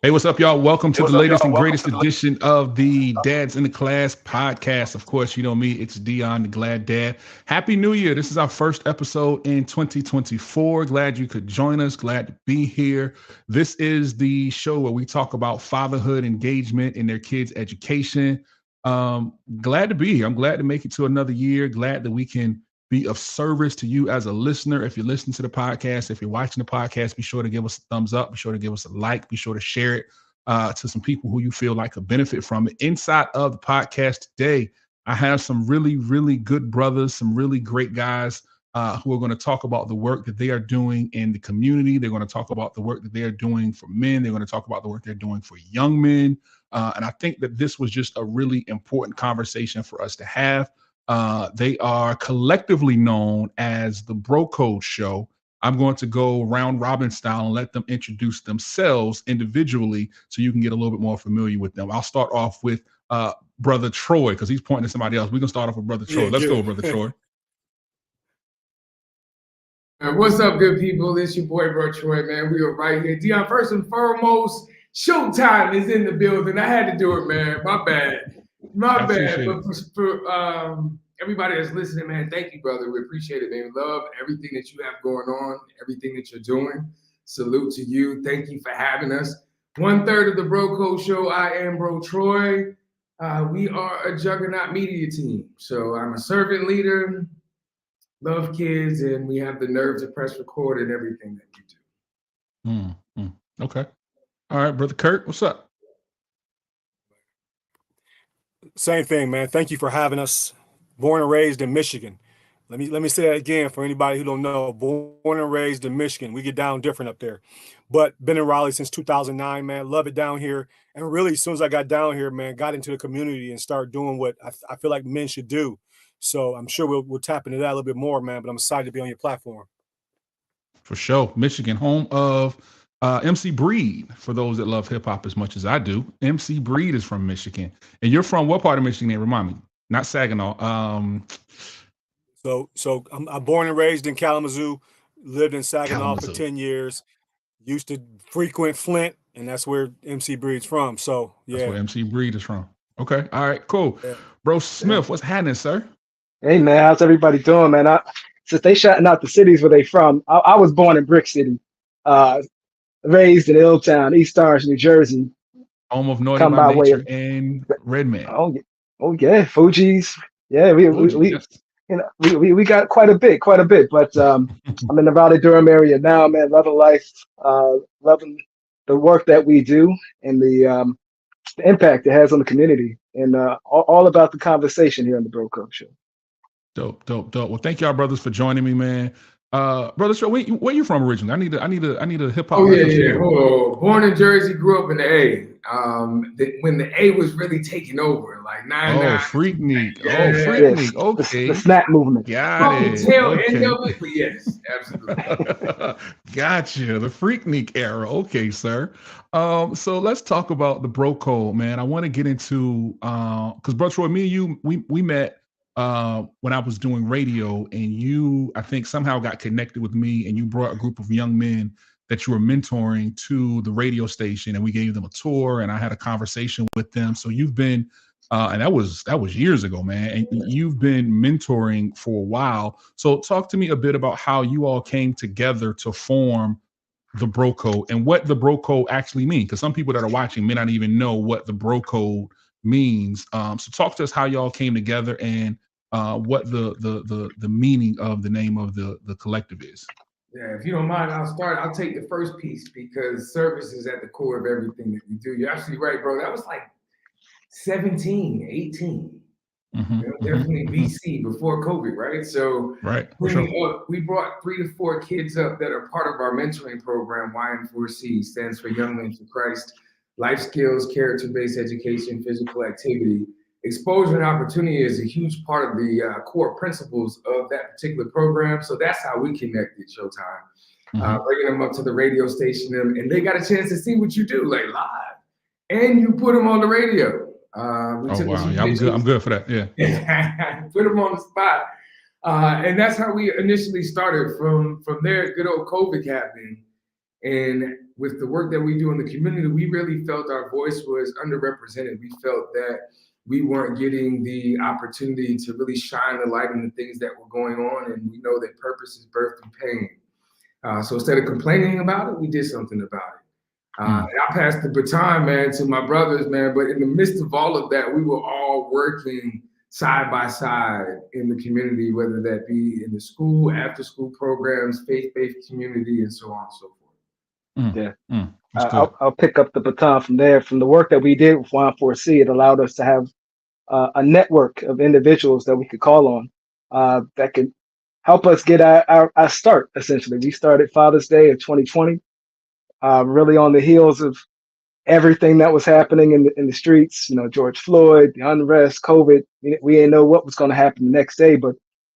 Hey, what's up, y'all? Welcome to the latest and greatest edition of the Dads in the Class podcast. Of course, you know me, it's Dion, the Glad Dad. Happy New Year. This is our first episode in 2024. Glad you could join us. Glad to be here. This is the show where we talk about fatherhood, engagement, and their kids' education. Glad to be here. I'm glad to make it to another year. Glad that we can be of service to you as a listener. If you're listening to the podcast, if you're watching the podcast, be sure to give us a thumbs up. Be sure to give us a like. Be sure to share it to some people who you feel like could benefit from it. Inside of the podcast today, I have some really, really good brothers, some really great guys who are going to talk about the work that they are doing in the community. They're going to talk about the work that they are doing for men. They're going to talk about the work they're doing for young men. And I think that this was just a really important conversation for us to have. They are collectively known as the Bro Code Show. I'm going to go round robin style and let them introduce themselves individually so you can get a little bit more familiar with them. I'll start off with Brother Troy because he's pointing to somebody else. We're going to start off with Brother Troy. Let's go, Brother Troy. What's up, good people? It's your boy, Bro Troy, man. We are right here. Dion, first and foremost, Showtime is in the building. I had to do it, man. My bad. But for everybody that's listening, man, thank you, brother. We appreciate it, man. We love everything that you have going on, everything that you're doing. Salute to you. Thank you for having us. 1/3 of the Bro Code Show. I am Bro Troy. We are a juggernaut media team. So I'm a servant leader, love kids, and we have the nerve to press record in everything that we do. Okay. All right, Brother Kirk, what's up? Same thing, man. Thank you for having us. Born and raised in Michigan. Let me say that again for anybody who don't know. Born and raised in Michigan. We get down different up there. But been in Raleigh since 2009, man. Love it down here. And really, as soon as I got down here, man, got into the community and started doing what I feel like men should do. So I'm sure we'll tap into that a little bit more, man. But I'm excited to be on your platform. For sure. Michigan, home of MC Breed, for those that love hip hop as much as I do. MC Breed is from Michigan. And you're from what part of Michigan? Remind me. Not Saginaw. So I'm born and raised in Kalamazoo, lived in Saginaw for 10 years, used to frequent Flint, and that's where MC Breed's from. So, yeah. That's where MC Breed is from. Okay. All right, cool. Yeah. Bro Smith, what's happening, sir? Hey, man. How's everybody doing, man? Since they shouting out the cities where they from, I was born in Brick City, raised in Illtown, East Orange, New Jersey. Home of Naughty by Nature and Redman. Oh yeah, Fuji's. Yeah, we got quite a bit. But I'm in the Raleigh-Durham area now, man. Loving life, loving the work that we do and the impact it has on the community, and all about the conversation here on the Bro Code Show. Dope. Well, thank y'all, brothers, for joining me, man. Brother, so where you from originally? I need a hip hop. Oh yeah. Born in Jersey, grew up in the A. When the A was really taking over, like 99. Oh, Freaknik. Freaknik. Okay. The snap movement. Got it. Okay. Yes, absolutely. Gotcha. The Freaknik era. Okay, sir. So let's talk about the Bro Code, man. I want to get into because Brother Troy, me and you, we met when I was doing radio, and you, I think, somehow got connected with me, and you brought a group of young men that you were mentoring to the radio station, and we gave them a tour, and I had a conversation with them. So you've been, and that was years ago, man, and you've been mentoring for a while. So talk to me a bit about how you all came together to form the Bro Code and what the Bro Code actually means, because some people that are watching may not even know what the Bro Code means. So talk to us how y'all came together and what the meaning of the name of the collective is. Yeah, if you don't mind, I'll take the first piece because service is at the core of everything that we do. You're absolutely right, bro. That was like 17, 18. Definitely BC before COVID, right? So we brought 3 to 4 kids up that are part of our mentoring program. YM4C stands for Young Men for Christ. Life skills, character-based education, physical activity. Exposure and opportunity is a huge part of the core principles of that particular program. So that's how we connected, Showtime. Bringing them up to the radio station, and they got a chance to see what you do, like live. And you put them on the radio. Oh, wow. Yeah, I'm good for that. Yeah. Put them on the spot. And that's how we initially started. From there, good old COVID happened. And with the work that we do in the community, we really felt our voice was underrepresented. We felt that we weren't getting the opportunity to really shine the light on the things that were going on. And we know that purpose is birthed through pain. So instead of complaining about it, we did something about it. And I passed the baton, man, to my brothers, man. But in the midst of all of that, we were all working side by side in the community, whether that be in the school, after school programs, faith-based community, and so on and so forth. I'll pick up the baton from there. From the work that we did with Y4C, it allowed us to have a network of individuals that we could call on that could help us get our start, essentially. We started Father's Day of 2020, really on the heels of everything that was happening in the streets, George Floyd, the unrest, COVID. We didn't know what was going to happen the next day, but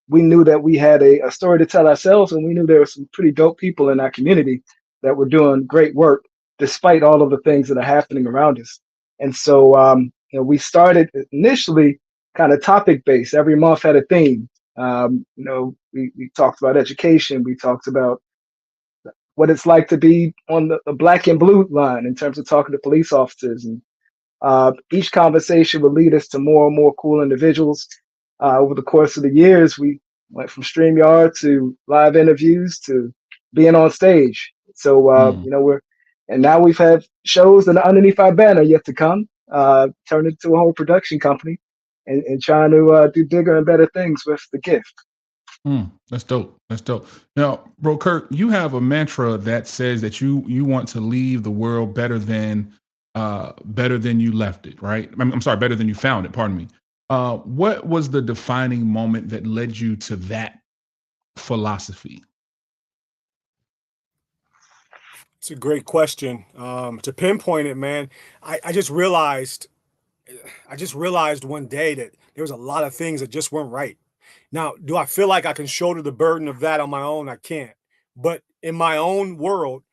we knew that we had a story to tell ourselves, and we knew there were some pretty dope people in our community that were doing great work despite all of the things that are happening around us. And so, we started initially kind of topic based. Every month had a theme. We talked about education. We talked about what it's like to be on the black and blue line in terms of talking to police officers. And each conversation would lead us to more and more cool individuals. Over the course of the years, we went from StreamYard to live interviews to being on stage. So, and now we've had shows that are underneath our banner yet to come, turn into a whole production company and trying to do bigger and better things with the gift. That's dope. That's dope. Now, Bro Kirk, you have a mantra that says that you want to leave the world better than you left it, right? I'm sorry, better than you found it. Pardon me. What was the defining moment that led you to that philosophy? It's a great question. To pinpoint it, man, I just realized one day that there was a lot of things that just weren't right. Now, do I feel like I can shoulder the burden of that on my own? I can't. But in my own world,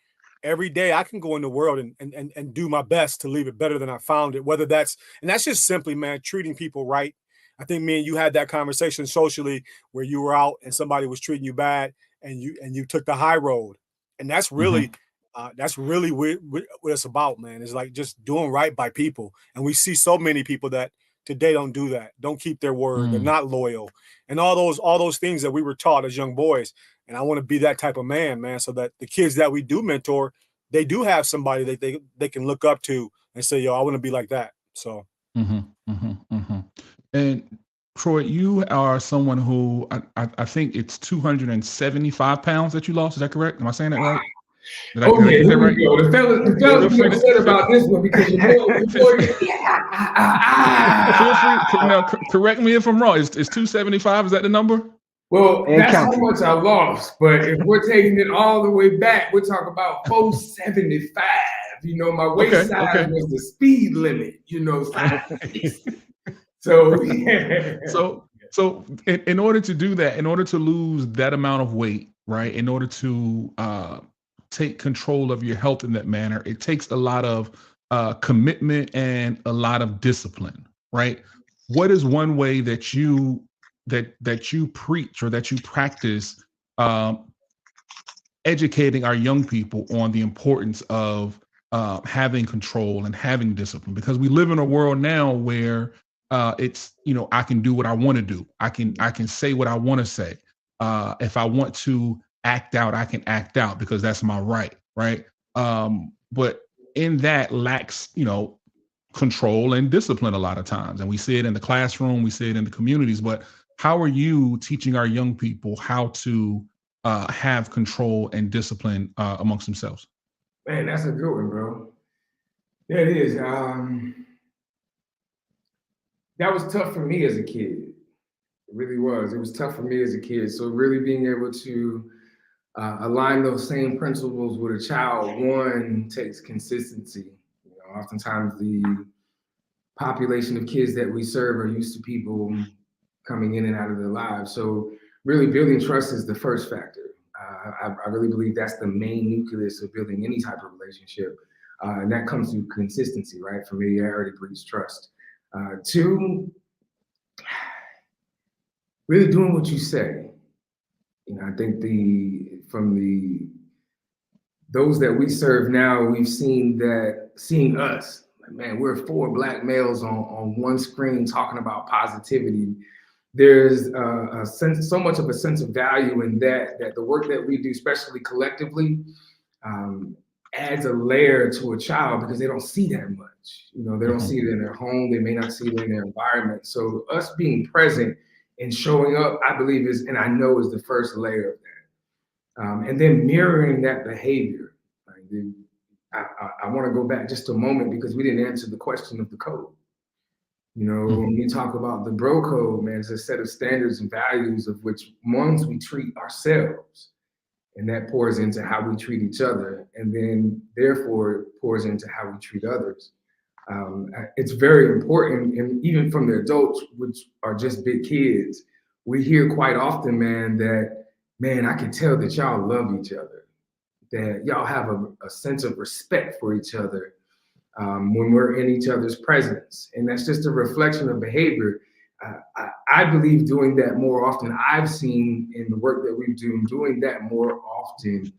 every day I can go in the world and do my best to leave it better than I found it. Whether that's just simply, man, treating people right. I think me and you had that conversation socially where you were out and somebody was treating you bad and you took the high road. And that's really what it's about, man. It's like just doing right by people. And we see so many people that today don't do that, don't keep their word, they're not loyal, and all those things that we were taught as young boys. And I want to be that type of man, so that the kids that we do mentor, they do have somebody that they can look up to and say, yo, I want to be like that. So. And Troy, you are someone who I think it's 275 pounds that you lost. Is that correct? Am I saying that right? Did I get that right? The fellas be upset about this one because feel free. Now, correct me if I'm wrong. Is 275? Is that the number? Well, that's how much I lost. But if we're taking it all the way back, we're talking about 475. My waist size was the speed limit. So yeah. So in order to do that, in order to lose that amount of weight, right? In order to take control of your health in that manner, it takes a lot of commitment and a lot of discipline, right? What is one way that you preach or that you practice educating our young people on the importance of having control and having discipline? Because we live in a world now where it's, I can do what I want to do. I can say what I want to say. If I want to act out, I can act out because that's my right. But in that lacks, control and discipline a lot of times. And we see it in the classroom, we see it in the communities. But how are you teaching our young people how to have control and discipline amongst themselves? Man, that's a good one, bro. Yeah, it is. That was tough for me as a kid. It really was. It was tough for me as a kid. So really being able to align those same principles with a child, one, takes consistency. Oftentimes the population of kids that we serve are used to people coming in and out of their lives. So really building trust is the first factor. I really believe that's the main nucleus of building any type of relationship. And that comes through consistency, right? Familiarity breeds trust. Two, really doing what you say. I think from the those that we serve now, we've seen that, seeing us, man, we're 4 Black males on one screen talking about positivity. There's a sense, so much of a sense of value in that the work that we do, especially collectively, adds a layer to a child because they don't see that much. You know, they don't see it in their home. They may not see it in their environment. So us being present and showing up, I believe is, and I know is the first layer of that. And then mirroring that behavior. I want to go back just a moment because we didn't answer the question of the code. You know, when we talk about the bro code, man, it's a set of standards and values of which ones we treat ourselves, and that pours into how we treat each other, and then therefore it pours into how we treat others. It's very important, and even from the adults, which are just big kids, we hear quite often, man, that, man, I can tell that y'all love each other, that y'all have a sense of respect for each other when we're in each other's presence. And that's just a reflection of behavior. I believe doing that more often, I've seen in the work that we do, doing that more often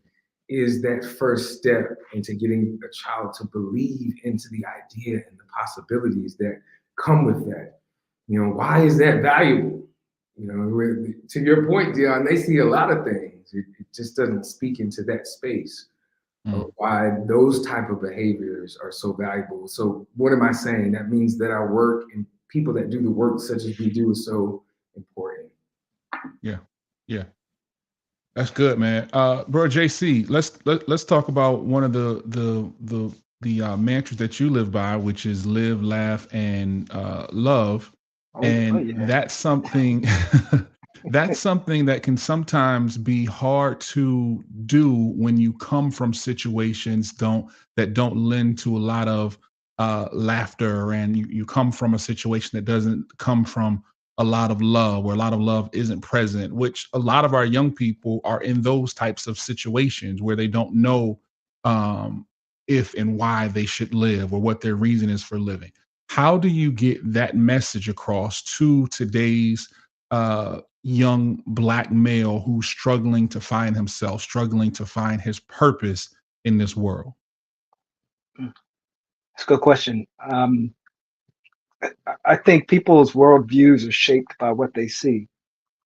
is that first step into getting a child to believe into the idea and the possibilities that come with that. You know, why is that valuable? You know, to your point, Dion, they see a lot of things. It just doesn't speak into that space of why those type of behaviors are so valuable. So what am I saying? That means that our work and people that do the work such as we do is so important. Yeah. That's good, man. Bro, JC, let's talk about one of the mantras that you live by, which is live, laugh, and love. That's something that's something that can sometimes be hard to do when you come from situations that don't lend to a lot of laughter, and you come from a situation that doesn't come from a lot of love, where a lot of love isn't present, which a lot of our young people are in those types of situations where they don't know if and why they should live or what their reason is for living. How do you get that message across to today's young Black male who's struggling to find himself, struggling to find his purpose in this world? That's a good question. I think people's worldviews are shaped by what they see,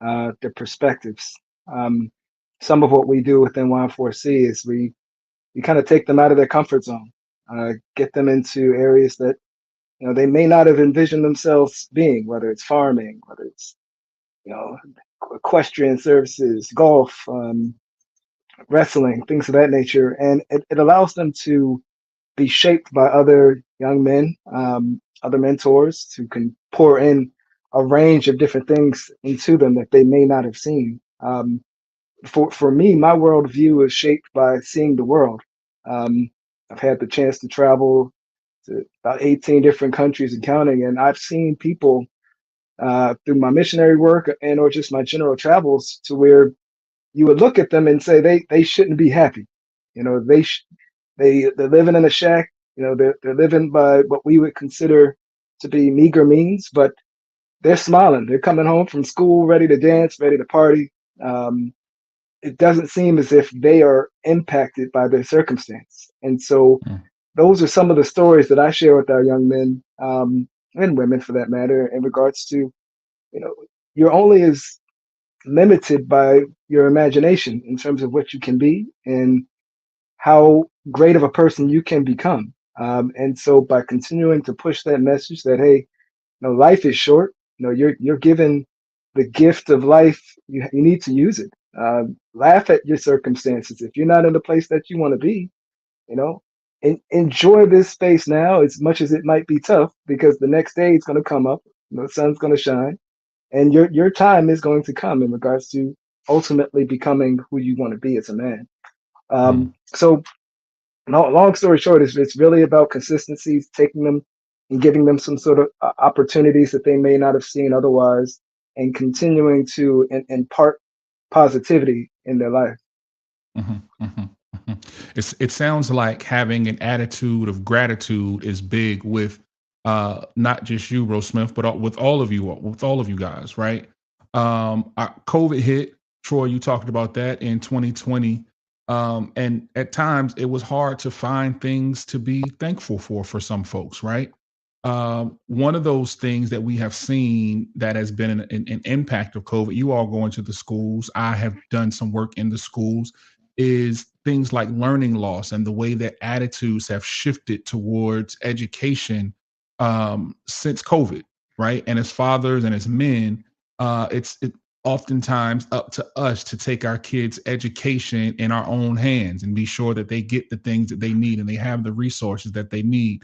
their perspectives. Some of what we do within Y4C is we kind of take them out of their comfort zone, get them into areas that they may not have envisioned themselves being, whether it's farming, whether it's equestrian services, golf, wrestling, things of that nature, and it allows them to be shaped by other young men, other mentors who can pour in a range of different things into them that they may not have seen. For me, my worldview is shaped by seeing the world. I've had the chance to travel to about 18 different countries and counting, and I've seen people through my missionary work and or just my general travels to where you would look at them and say they shouldn't be happy. They're living in a shack. They're living by what we would consider to be meager means, but they're smiling. They're coming home from school ready to dance, ready to party. It doesn't seem as if they are impacted by their circumstance. And so those are some of the stories that I share with our young men and women, for that matter, in regards to, you're only as limited by your imagination in terms of what you can be and how great of a person you can become. And so by continuing to push that message that, hey, life is short, you're given the gift of life, you need to use it. Laugh at your circumstances. If you're not in the place that you want to be, enjoy this space now as much as it might be tough, because the next day it's going to come up, the sun's going to shine, and your time is going to come in regards to ultimately becoming who you want to be as a man. So long story short, it's really about consistency, taking them and giving them some sort of opportunities that they may not have seen otherwise, and continuing to impart positivity in their life. It sounds like having an attitude of gratitude is big with not just you, Bro Smith, but with all of you guys, right? COVID hit. Troy, you talked about that in 2020. And at times it was hard to find things to be thankful for some folks, right? One of those things that we have seen that has been an impact of COVID, you all going to the schools, I have done some work in the schools, is things like learning loss and the way that attitudes have shifted towards education since COVID, right? And as fathers and as men, it's oftentimes up to us to take our kids' education in our own hands and be sure that they get the things that they need and they have the resources that they need,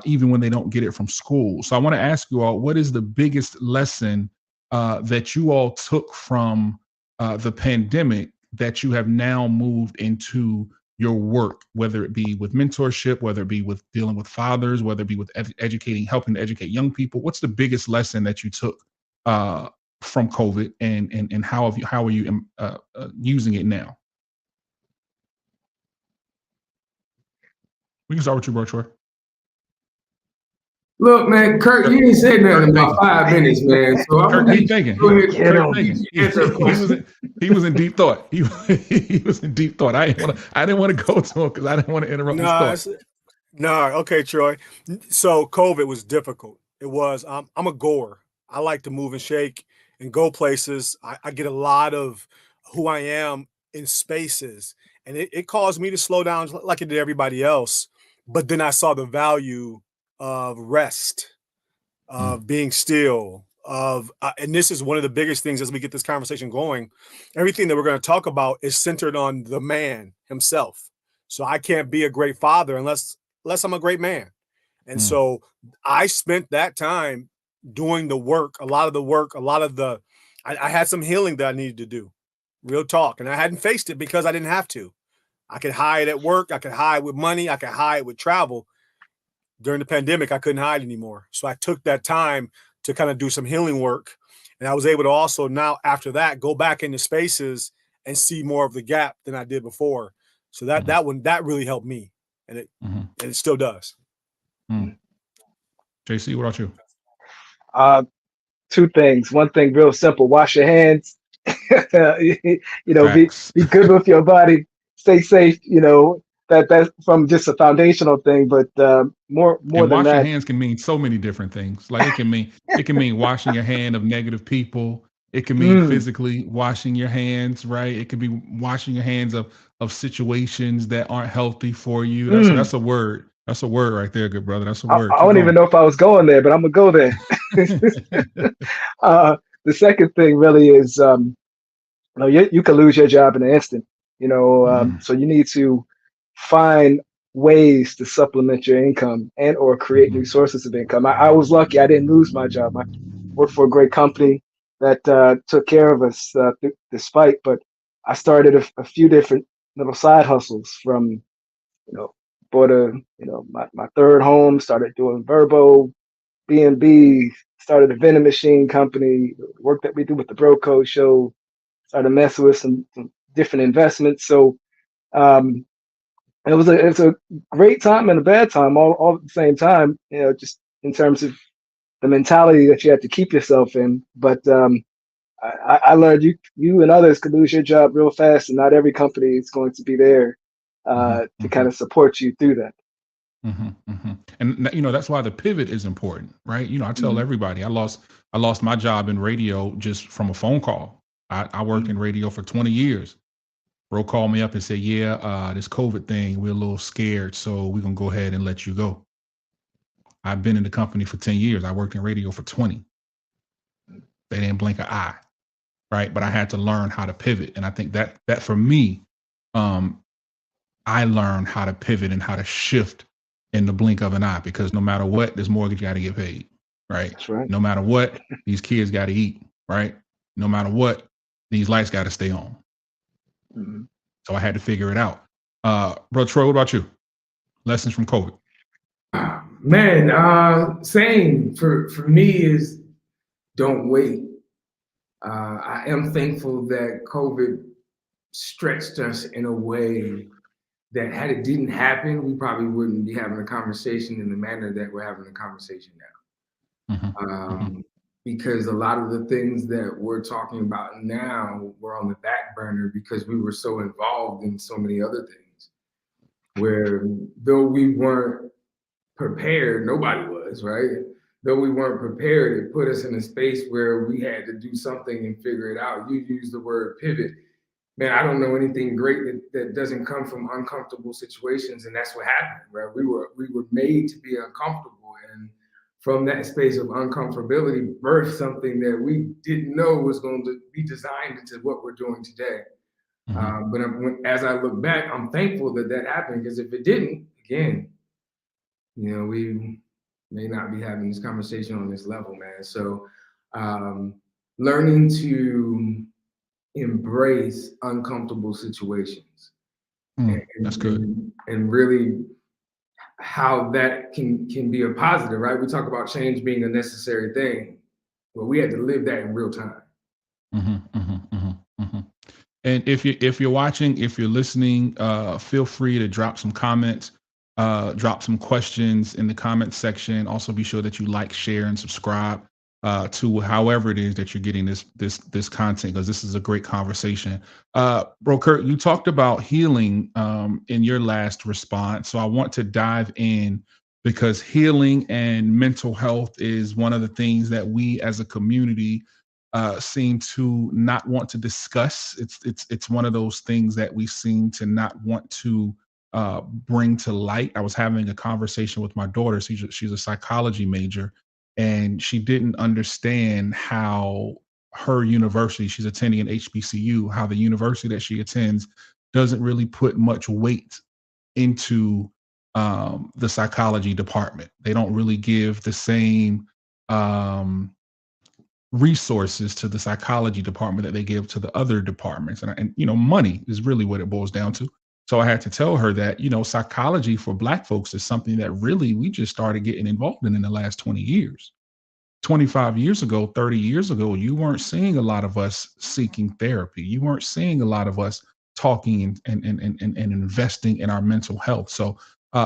even when they don't get it from school. So I want to ask you all, what is the biggest lesson that you all took from the pandemic that you have now moved into your work, whether it be with mentorship, whether it be with dealing with fathers, whether it be with educating, helping to educate young people? What's the biggest lesson that you took from COVID, and how are you using it now? We can start with you, bro, Troy. Look, man, Kirk, you didn't say nothing in about 5 minutes, man. So I'm Kirk, he thinking. He was in deep thought. He was in deep thought. I didn't want to go to him because I didn't want to interrupt his thoughts. Okay, Troy. So COVID was difficult. It was. I'm a goer. I like to move and shake and go places. I get a lot of who I am in spaces, and it caused me to slow down like it did everybody else. But then I saw the value of rest, of being still, and this is one of the biggest things as we get this conversation going. Everything that we're going to talk about is centered on the man himself. So I can't be a great father unless I'm a great man. And so I spent that time doing the work, a lot of the, I had some healing that I needed to do, real talk. And I hadn't faced it because I didn't have to. I could hide at work. I could hide with money. I could hide with travel. During the pandemic, I couldn't hide anymore. So I took that time to kind of do some healing work. And I was able to also now, after that, go back into spaces and see more of the gap than I did before. So that really helped me. And it still does. JC, what about you? Two things. One thing, real simple: wash your hands. Be good with your body. Stay safe. That's from just a foundational thing. But more than that, washing hands can mean so many different things. Like it can mean washing your hand of negative people. It can mean physically washing your hands, right? It could be washing your hands of situations that aren't healthy for you. That's a word. That's a word right there, good brother. That's a word. I don't even know if I was going there, but I'm gonna go there. The second thing really is, you can lose your job in an instant. So you need to find ways to supplement your income and or create new sources of income. I was lucky; I didn't lose my job. I worked for a great company that took care of us despite. But I started a few different little side hustles from, bought my third home, started doing Verbo, B&B, started a vending machine company, work that we do with the Bro Code show, started messing with some different investments. So it was a great time and a bad time all at the same time, just in terms of the mentality that you have to keep yourself in. But I learned you and others could lose your job real fast, and not every company is going to be there to kind of support you through that. And that's why the pivot is important, right? I tell everybody I lost my job in radio just from a phone call. I worked in radio for 20 years. Bro called me up and said, this COVID thing, we're a little scared, so we're gonna go ahead and let you go. I've been in the company for 10 years. I worked in radio for 20. They didn't blink an eye, right? But I had to learn how to pivot. And I think that for me, I learned how to pivot and how to shift in the blink of an eye, because no matter what, this mortgage got to get paid, right? That's right. No matter what, these kids got to eat, right? No matter what, these lights got to stay on. So I had to figure it out. Bro Troy, what about you? Lessons from COVID? Man, same for me is don't wait. I am thankful that COVID stretched us in a way that had it didn't happen, we probably wouldn't be having a conversation in the manner that we're having a conversation now. because a lot of the things that we're talking about now were on the back burner because we were so involved in so many other things, where though we weren't prepared, nobody was, right? Though we weren't prepared, it put us in a space where we had to do something and figure it out. You used the word pivot. Man, I don't know anything great that doesn't come from uncomfortable situations, and that's what happened, right? We were made to be uncomfortable, and from that space of uncomfortability, birthed something that we didn't know was going to be designed into what we're doing today. But as I look back, I'm thankful that happened, because if it didn't, again, we may not be having this conversation on this level, man. So learning to embrace uncomfortable situations. That's good. And really how that can be a positive, right? We talk about change being a necessary thing, but we had to live that in real time. And if you're watching, if you're listening, feel free to drop some comments, drop some questions in the comment section. Also, be sure that you like, share, and subscribe to however it is that you're getting this content, because this is a great conversation. Bro Kirk, you talked about healing in your last response, so I want to dive in, because healing and mental health is one of the things that we as a community seem to not want to discuss. It's one of those things that we seem to not want to bring to light. I was having a conversation with my daughter. She's a psychology major, and she didn't understand how her university, she's attending an HBCU, how the university that she attends doesn't really put much weight into the psychology department. They don't really give the same resources to the psychology department that they give to the other departments. And money is really what it boils down to. So I had to tell her that, psychology for Black folks is something that really we just started getting involved in the last 20 years. 25 years ago, 30 years ago, you weren't seeing a lot of us seeking therapy. You weren't seeing a lot of us talking and investing in our mental health. So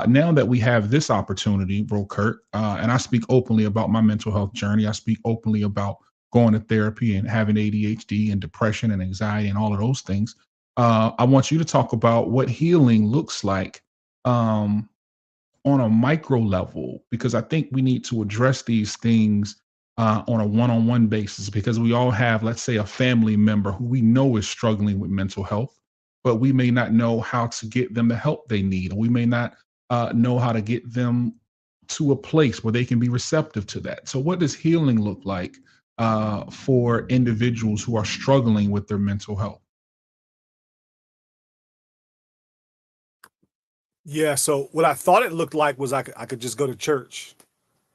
now that we have this opportunity, Bro Kirk, and I speak openly about my mental health journey, I speak openly about going to therapy and having ADHD and depression and anxiety and all of those things. I want you to talk about what healing looks like on a micro level, because I think we need to address these things on a one-on-one basis, because we all have, let's say, a family member who we know is struggling with mental health, but we may not know how to get them the help they need. And we may not know how to get them to a place where they can be receptive to that. So what does healing look like for individuals who are struggling with their mental health? Yeah, so what I thought it looked like was I could just go to church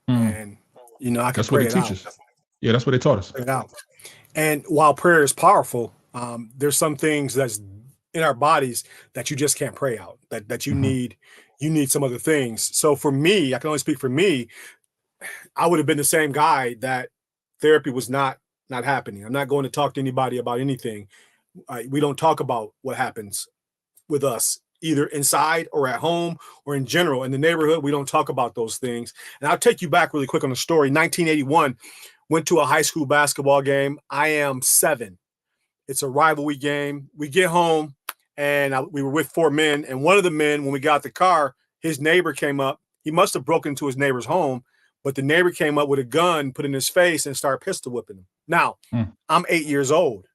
and I could That's pray what they teach out. us. Yeah, that's what they taught us. Pray it out. And while prayer is powerful, there's some things that's in our bodies that you just can't pray out, that you need some other things. So for me, I can only speak for me, I would have been the same guy that therapy was not happening. I'm not going to talk to anybody about anything. We don't talk about what happens with us, either inside or at home or in general. In the neighborhood, we don't talk about those things. And I'll take you back really quick on the story. 1981, went to a high school basketball game. I am 7. It's a rivalry game. We get home, and we were with 4 men. And one of the men, when we got the car, his neighbor came up. He must have broken into his neighbor's home, but the neighbor came up with a gun, put in his face, and started pistol whipping him. Now, I'm 8 years old.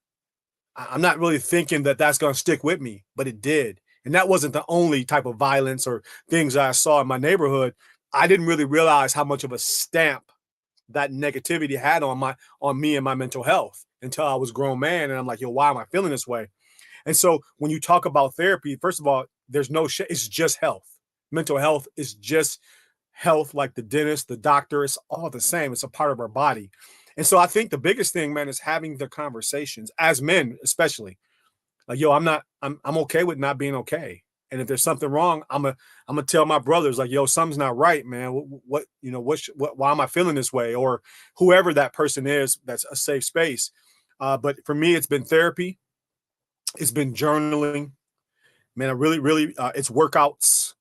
I'm not really thinking that that's going to stick with me, but it did. And that wasn't the only type of violence or things I saw in my neighborhood. I didn't really realize how much of a stamp that negativity had on me and my mental health until I was a grown man. And I'm like, yo, why am I feeling this way? And so when you talk about therapy, first of all, there's no shit. It's just health. Mental health is just health, like the dentist, the doctor. It's all the same. It's a part of our body. And so I think the biggest thing, man, is having the conversations as men, especially. Like, yo, I'm okay with not being okay. And if there's something wrong, I'm gonna tell my brothers, like, yo, something's not right, man. Why am I feeling this way? Or whoever that person is, that's a safe space. But for me, it's been therapy. It's been journaling, man. I really, it's workouts.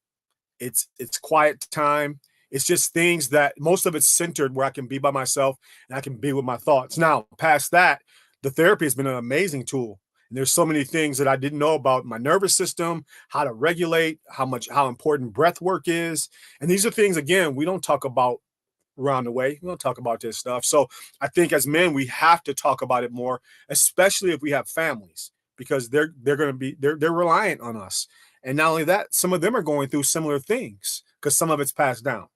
It's quiet time. It's just things that most of it's centered where I can be by myself and I can be with my thoughts. Now, past that, the therapy has been an amazing tool. And there's so many things that I didn't know about my nervous system, how to regulate, how important breath work is. And these are things, again, we don't talk about around the way. We don't talk about this stuff. So I think as men, we have to talk about it more, especially if we have families, because they're going to be they're reliant on us. And not only that, some of them are going through similar things because some of it's passed down.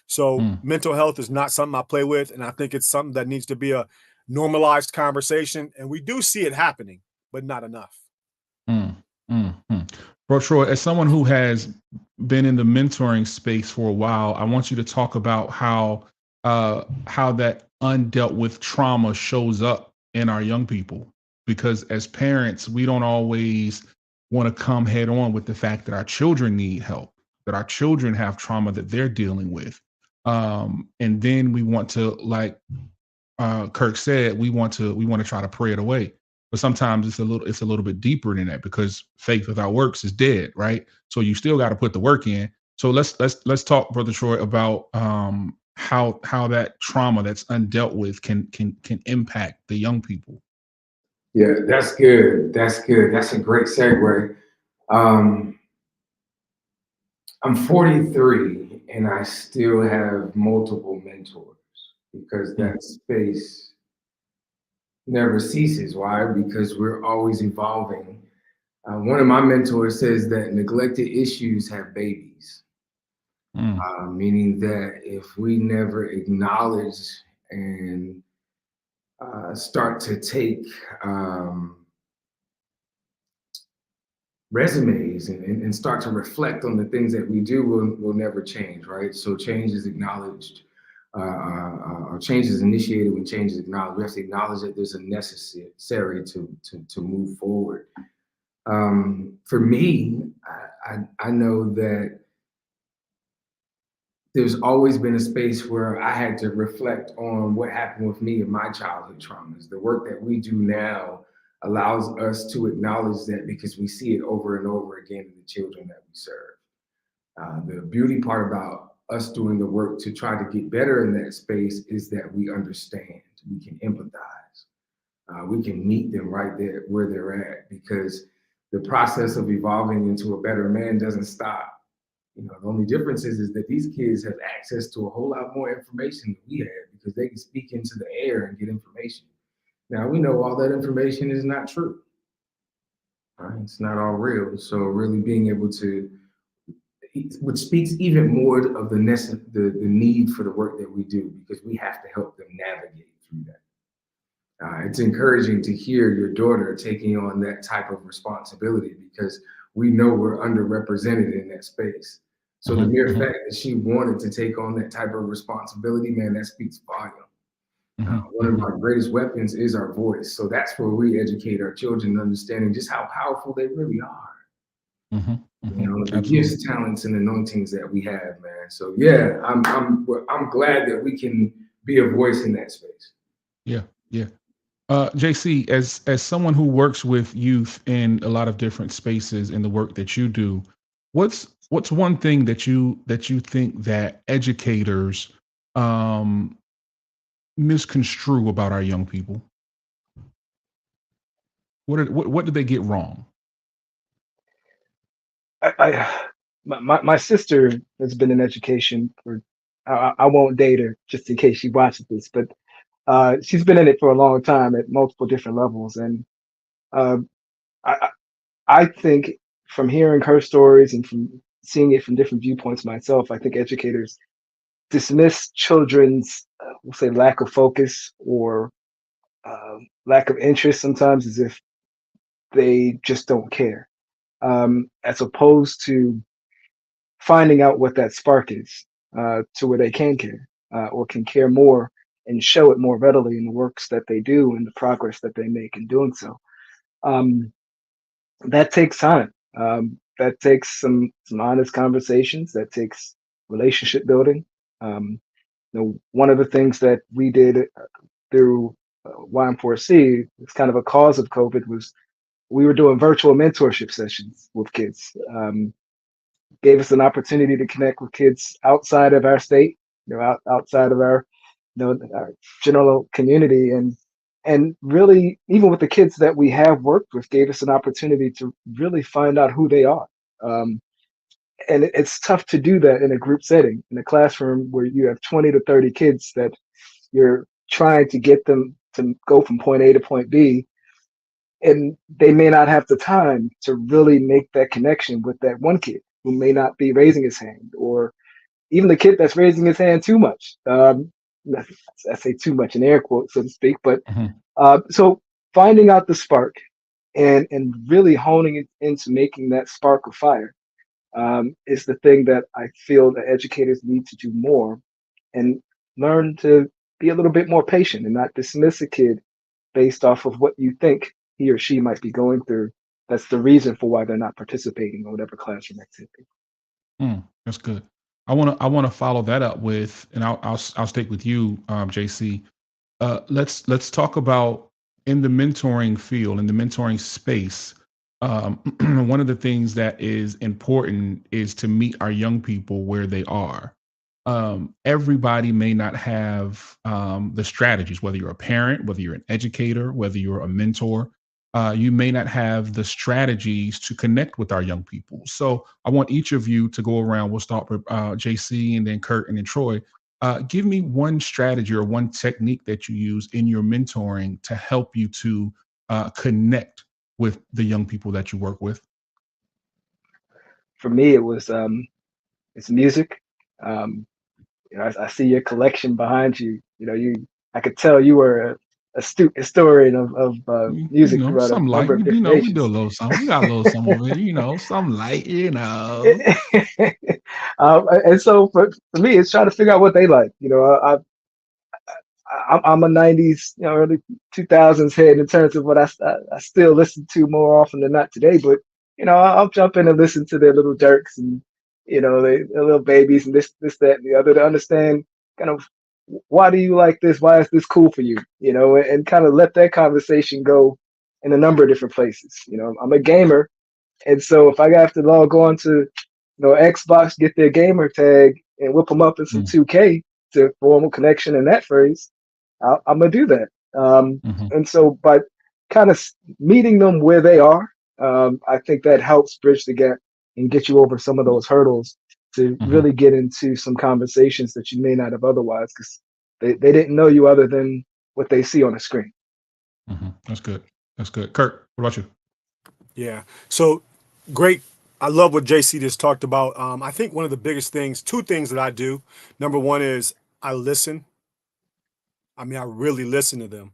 So mental health is not something I play with, and I think it's something that needs to be a normalized conversation. And we do see it happening, but not enough. Bro, Troy, as someone who has been in the mentoring space for a while, I want you to talk about how that undealt with trauma shows up in our young people. Because as parents, we don't always want to come head on with the fact that our children need help, that our children have trauma that they're dealing with. And then we want to, like Kirk said, we want to try to pray it away. But sometimes it's a little bit deeper than that, because faith without works is dead, right? So you still got to put the work in. So let's talk, Brother Troy, about how that trauma that's undealt with can impact the young people. Yeah, that's good. That's good. That's a great segue. I'm 43 and I still have multiple mentors because that space never ceases. Why? Because we're always evolving. One of my mentors says that neglected issues have babies, meaning that if we never acknowledge and start to take resumes and start to reflect on the things that we do, will never change, right? So change is acknowledged, or change is initiated when change is acknowledged. We have to acknowledge that there's a necessary to move forward. For me, I know that there's always been a space where I had to reflect on what happened with me and my childhood traumas. The work that we do now allows us to acknowledge that because we see it over and over again in the children that we serve. The beauty part about us doing the work to try to get better in that space is that we understand, we can empathize, we can meet them right there where they're at, because the process of evolving into a better man doesn't stop. You know, the only difference is that these kids have access to a whole lot more information than we had, because they can speak into the air and get information. Now, we know all that information is not true. Right? It's not all real. So really being able to, which speaks even more of the need for the work that we do, because we have to help them navigate through that. It's encouraging to hear your daughter taking on that type of responsibility, because we know we're underrepresented in that space. So the mere fact that she wanted to take on that type of responsibility, man, that speaks volume. One of our greatest weapons is our voice. So that's where we educate our children, understanding just how powerful they really are. You know, the gifts, talents, and anointings that we have, man. So yeah, I'm glad that we can be a voice in that space. Yeah. JC, as someone who works with youth in a lot of different spaces in the work that you do, what's one thing that you think that educators misconstrue about our young people? What did they get wrong? My sister has been in education for, I won't date her just in case she watches this, but she's been in it for a long time at multiple different levels. And I think from hearing her stories and from seeing it from different viewpoints myself, I think educators dismiss children's, we'll say, lack of focus or lack of interest sometimes as if they just don't care, as opposed to finding out what that spark is, to where they can care, or can care more and show it more readily in the works that they do and the progress that they make in doing so. That takes time. That takes some honest conversations. That takes relationship building. One of the things that we did through YM4C, it's kind of a cause of COVID, was we were doing virtual mentorship sessions with kids. gave us an opportunity to connect with kids outside of our state, outside of our, our general community, and really, even with the kids that we have worked with, gave us an opportunity to really find out who they are. And it's tough to do that in a group setting, in a classroom where you have 20 to 30 kids that you're trying to get them to go from point A to point B, and they may not have the time to really make that connection with that one kid who may not be raising his hand, or even the kid that's raising his hand too much. I say too much in air quotes, so to speak, but so finding out the spark and really honing it into making that spark a fire is the thing that I feel that educators need to do more, and learn to be a little bit more patient and not dismiss a kid based off of what you think he or she might be going through. That's the reason for why they're not participating in whatever classroom activity. That's good. I want to follow that up with, and I'll stick with you, JC. Let's talk about, in the mentoring field, in the mentoring space. One of the things that is important is to meet our young people where they are. Everybody may not have the strategies, whether you're a parent, whether you're an educator, whether you're a mentor. You may not have the strategies to connect with our young people. So I want each of you to go around. We'll start with JC, and then Kurt, and then Troy. Give me one strategy or one technique that you use in your mentoring to help you to connect with the young people that you work with. For me, it was it's music. I see your collection behind you. I could tell you were a astute historian of music throughout a Some light, number of different we do a nations. little something. We got a little some of it, some light, And so for me, it's trying to figure out what they like. I'm a '90s, early 2000s head in terms of what I still listen to more often than not today. But I'll jump in and listen to their Little Dirks and their Little Babies and this, that, and the other, to understand kind of why do you like this? Why is this cool for you? And kind of let that conversation go in a number of different places. I'm a gamer, and so if I have to log on to Xbox, get their gamer tag, and whip them up in some 2K to form a connection in that phrase, I'm gonna do that. And so by kind of meeting them where they are, I think that helps bridge the gap and get you over some of those hurdles to really get into some conversations that you may not have otherwise, because they didn't know you other than what they see on the screen. That's good. That's good. Kurt, what about you? Yeah. So great. I love what JC just talked about. I think one of the biggest things, two things that I do. Number one is I listen. I really listen to them.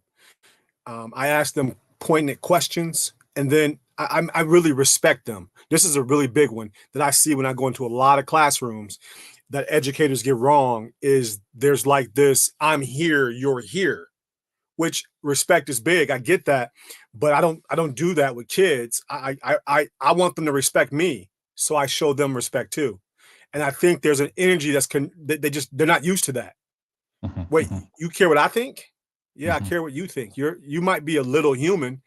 I ask them poignant questions, and then I really respect them. This is a really big one that I see when I go into a lot of classrooms that educators get wrong, is there's like this, I'm here, you're here, which respect is big. I get that, but I don't do that with kids. I want them to respect me, so I show them respect too. And I think there's an energy they're not used to that. Wait, you care what I think? Yeah, I care what you think. You might be a little human,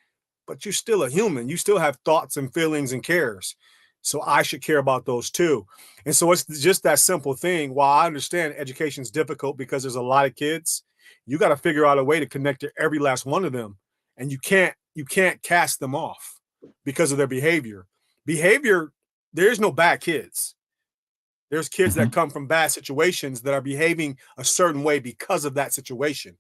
but you're still a human. You still have thoughts and feelings and cares. So I should care about those too. And so it's just that simple thing. While I understand education is difficult because there's a lot of kids, you got to figure out a way to connect to every last one of them. And you can't cast them off because of their behavior. There's no bad kids. There's kids that come from bad situations that are behaving a certain way because of that situation.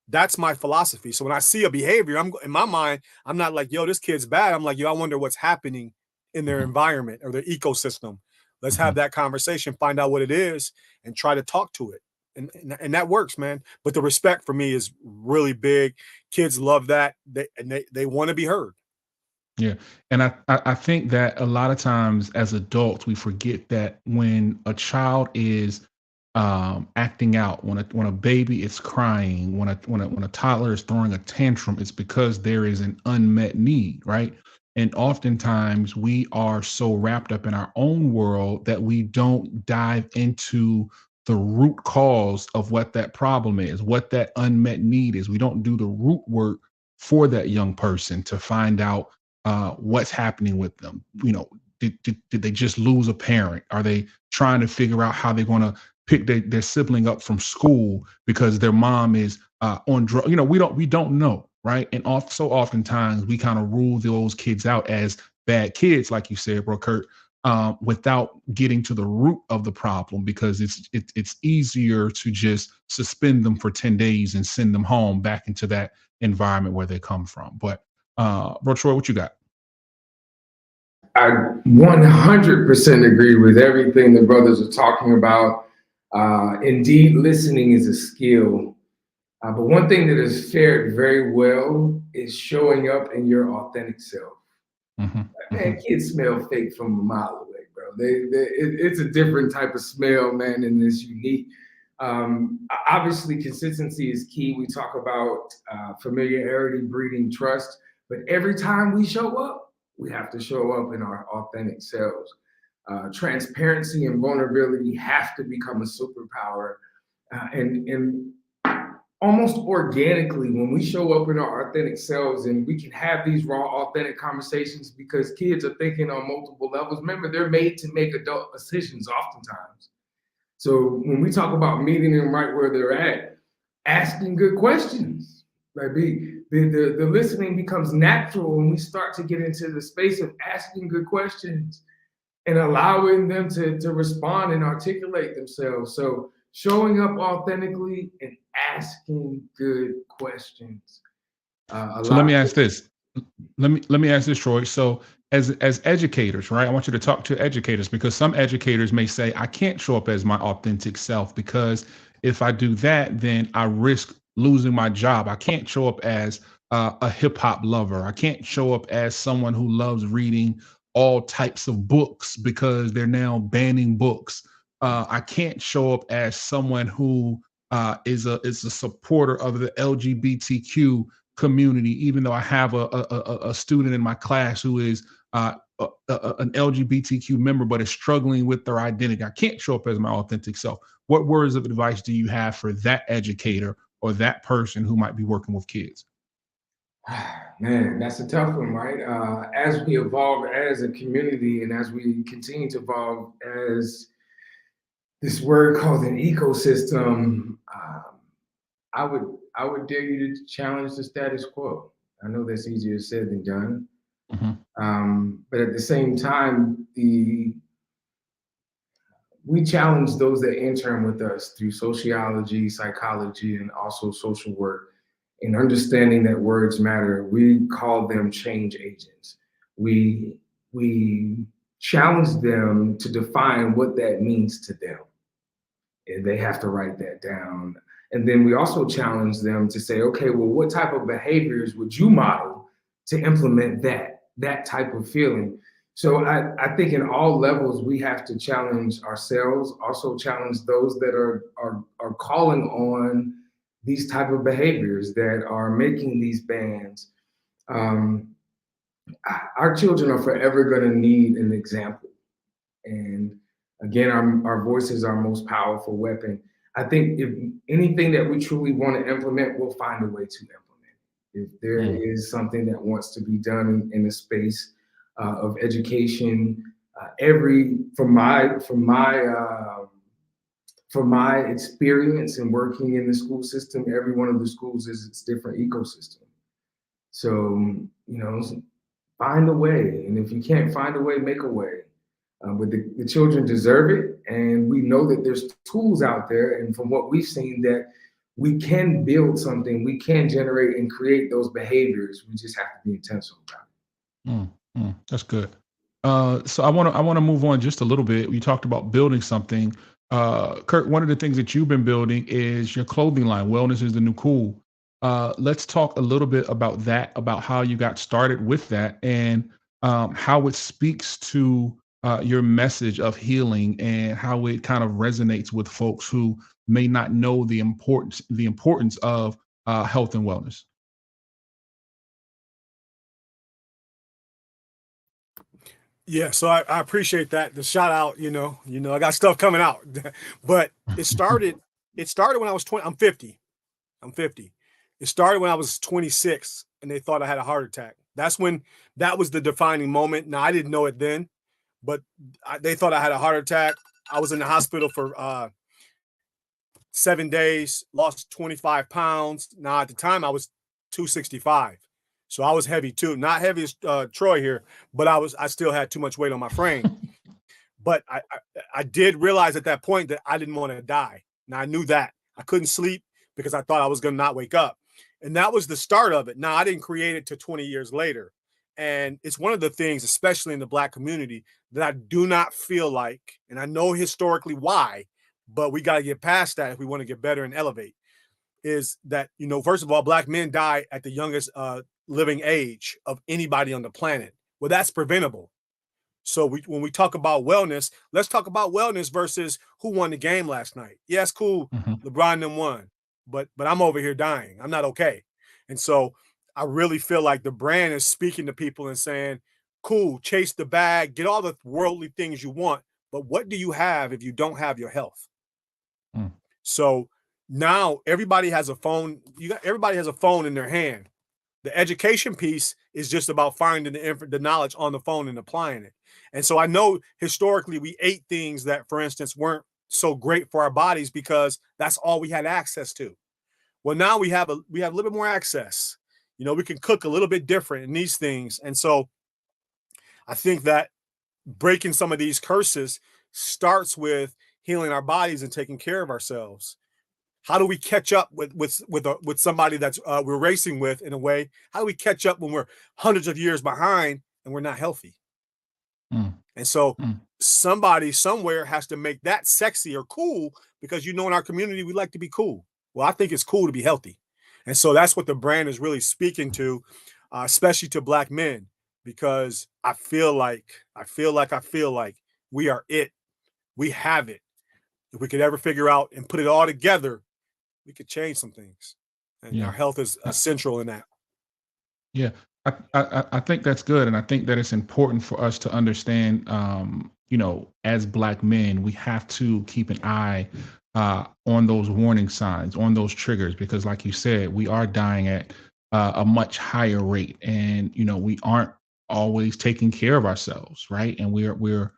That's my philosophy. So when I see a behavior, in my mind, I'm not like, yo, this kid's bad. I'm like, yo, I wonder what's happening in their environment or their ecosystem. Let's have that conversation, find out what it is, and try to talk to it. And that works, man. But the respect for me is really big. Kids love that. They want to be heard. Yeah. And I think that a lot of times as adults, we forget that when a child is acting out, when a baby is crying, when a toddler is throwing a tantrum, it's because there is an unmet need, right? And oftentimes we are so wrapped up in our own world that we don't dive into the root cause of what that problem is, what that unmet need is. We don't do the root work for that young person to find out what's happening with them. did they just lose a parent? Are they trying to figure out how they're going to pick their sibling up from school because their mom is on drugs? We don't know, right? And so oftentimes we kind of rule those kids out as bad kids, like you said, bro, Kurt, without getting to the root of the problem, because it's easier to just suspend them for 10 days and send them home back into that environment where they come from. But bro, Troy, what you got? I 100% agree with everything the brothers are talking about. Indeed, listening is a skill. But one thing that has fared very well is showing up in your authentic self. Man, kids smell fake from a mile away, bro. It's a different type of smell, man, and it's unique. Obviously, consistency is key. We talk about familiarity breeding trust, but every time we show up, we have to show up in our authentic selves. Transparency and vulnerability have to become a superpower, and almost organically, when we show up in our authentic selves, and we can have these raw, authentic conversations, because kids are thinking on multiple levels. Remember, they're made to make adult decisions oftentimes. So when we talk about meeting them right where they're at, asking good questions, like the listening becomes natural when we start to get into the space of asking good questions and allowing them to respond and articulate themselves. So showing up authentically and asking good questions. So let me ask this. Let me ask this, Troy. So as educators, right? I want you to talk to educators, because some educators may say, I can't show up as my authentic self because if I do that, then I risk losing my job. I can't show up as a hip hop lover. I can't show up as someone who loves reading all types of books because they're now banning books. I can't show up as someone who is a supporter of the LGBTQ community, even though I have a student in my class who is an LGBTQ member but is struggling with their identity. I can't show up as my authentic self. What words of advice do you have for that educator or that person who might be working with kids? Man, that's a tough one, right? As we evolve as a community, and as we continue to evolve as this word called an ecosystem, I would dare you to challenge the status quo. I know that's easier said than done. But at the same time, we challenge those that intern with us through sociology, psychology, and also social work. In understanding that words matter, we call them change agents. We challenge them to define what that means to them, and they have to write that down. And then we also challenge them to say, okay, well, what type of behaviors would you model to implement that type of feeling? So I think in all levels, we have to challenge ourselves, also challenge those that are calling on these type of behaviors, that are making these bans. Our children are forever going to need an example. And again, our voice is our most powerful weapon. I think if anything that we truly want to implement, we'll find a way to implement. If there is something that wants to be done in the space of education, from my experience in working in the school system, every one of the schools is its different ecosystem. So, find a way. And if you can't find a way, make a way. But the children deserve it. And we know that there's tools out there. And from what we've seen, that we can build something, we can generate and create those behaviors. We just have to be intentional about it. That's good. So I want to move on just a little bit. You talked about building something. Kurt, one of the things that you've been building is your clothing line. Wellness is the new cool. Let's talk a little bit about that, about how you got started with that, and how it speaks to your message of healing, and how it kind of resonates with folks who may not know the importance of health and wellness. Yeah, so I appreciate that. The shout out, I got stuff coming out, but it started when I was 20. I'm 50. It started when I was 26 and they thought I had a heart attack. That was the defining moment. Now, I didn't know it then, but they thought I had a heart attack. I was in the hospital for 7 days, lost 25 pounds. Now, at the time, I was 265. So I was heavy too. Not heavy as Troy here, but I still had too much weight on my frame. But I did realize at that point that I didn't want to die. Now, I knew that. I couldn't sleep because I thought I was going to not wake up. And that was the start of it. Now, I didn't create it till 20 years later. And it's one of the things, especially in the Black community, that I do not feel like, and I know historically why, but we got to get past that if we want to get better and elevate, is that, first of all, Black men die at the youngest living age of anybody on the planet. Well, that's preventable. So when we talk about wellness, let's talk about wellness versus who won the game last night. Yeah, it's cool. LeBron them won, but I'm over here dying. I'm not okay. And so I really feel like the brand is speaking to people and saying, cool, chase the bag, get all the worldly things you want, but what do you have if you don't have your health? So now everybody has a phone. Everybody has a phone in their hand. The education piece is just about finding the knowledge on the phone and applying it. And so I know historically we ate things that, for instance, weren't so great for our bodies because that's all we had access to. Well, now we have a little bit more access. We can cook a little bit different in these things. And so I think that breaking some of these curses starts with healing our bodies and taking care of ourselves. How do we catch up with somebody that's we're racing with in a way? How do we catch up when we're hundreds of years behind and we're not healthy? And so somebody somewhere has to make that sexy or cool because in our community, we like to be cool. Well, I think it's cool to be healthy. And so that's what the brand is really speaking to, especially to Black men, because I feel like we are it. We have it. If we could ever figure out and put it all together, we could change some things. And our health is essential in that. Yeah, I think that's good. And I think that it's important for us to understand, as Black men, we have to keep an eye on those warning signs, on those triggers, because like you said, we are dying at a much higher rate. And, we aren't always taking care of ourselves, right? And we're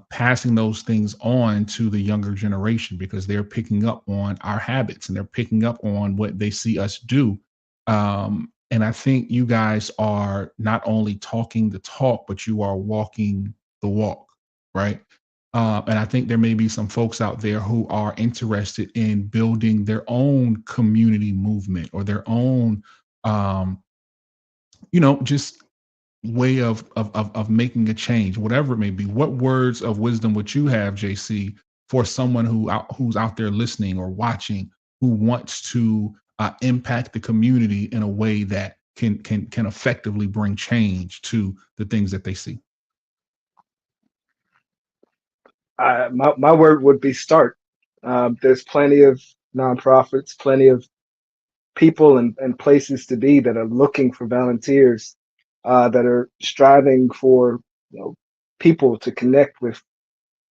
passing those things on to the younger generation because they're picking up on our habits and they're picking up on what they see us do. And I think you guys are not only talking the talk, but you are walking the walk, right? And I think there may be some folks out there who are interested in building their own community movement or their own, just way of making a change, whatever it may be. What words of wisdom would you have, JC, for someone who's out there listening or watching who wants to impact the community in a way that can effectively bring change to the things that they see? My word would be start. There's plenty of nonprofits, plenty of people and places to be that are looking for volunteers, that are striving for people to connect with